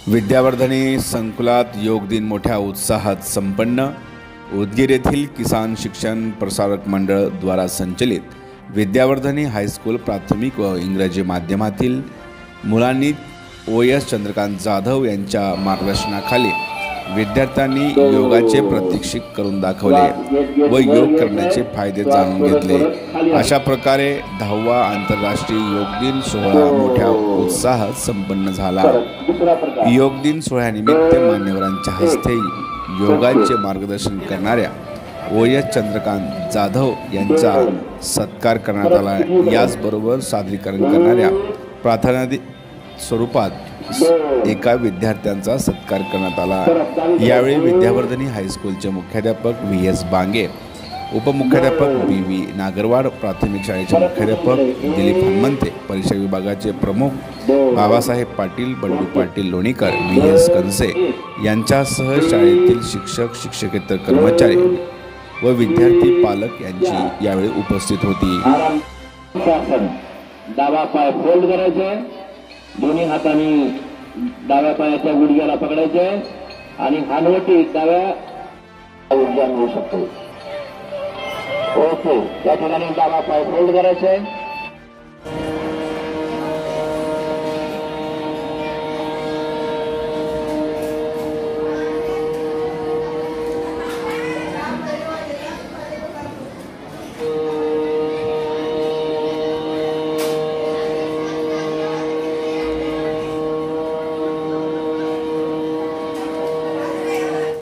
विद्यावर्धनी संकुलात योग दिन मोठ्या उत्साहात संपन्न। उदगीर येथील किसान शिक्षण प्रसारक मंडळ द्वारा संचलित विद्यावर्धनी हायस्कूल प्राथमिक व इंग्रजी माध्यमातील मुलांनी OS चंद्रकांत जाधव यांच्या मार्गदर्शनाखाली विद्यार्थ्यांनी योगाचे प्रात्यक्षिक करून दाखवले व योग करण्याचे फायदे जाणून घेतले। अशा प्रकारे 10वा आंतरराष्ट्रीय योग दिन सोहळा मोठ्या उत्साहात संपन्न झाला। योग दिन सोहळ्यानिमित्त मान्यवरांच्या हस्ते योगाचे मार्गदर्शन करणाऱ्या OS चंद्रकांत जाधव यांचा सत्कार करण्यात आला। याचबरोबर सादरीकरण करणाऱ्या प्रार्थना स्वरूपात एका विद्यार्थ्यांचा सत्कार करण्यात आला। यावेळी विद्यावर्धनी हायस्कूलचे मुख्याध्यापक VS बांगे, उपमुख्याध्यापक BV नागरवाड, प्राथमिक शाळेचे मुख्याध्यापक दिलीप हनुमंते, परीक्षा विभागाचे प्रमुख बाबासाहेब पाटील, बंडू पाटील लोणीकर, VS कंसे यांच्यासह शाळेतील शिक्षक, शिक्षकेतर कर्मचारी व विद्यार्थी पालक यांची यावेळी उपस्थित होती। डावा पाय फोल्ड करायचे, दोन्ही हातांनी डाव्या पायाच्या गुडघ्याला पकडायचे आणि हानवटी डाव्या ऊर्जा मिळू शकतो। ओके, त्या ठिकाणी डावा पाय फोल्ड करायचे।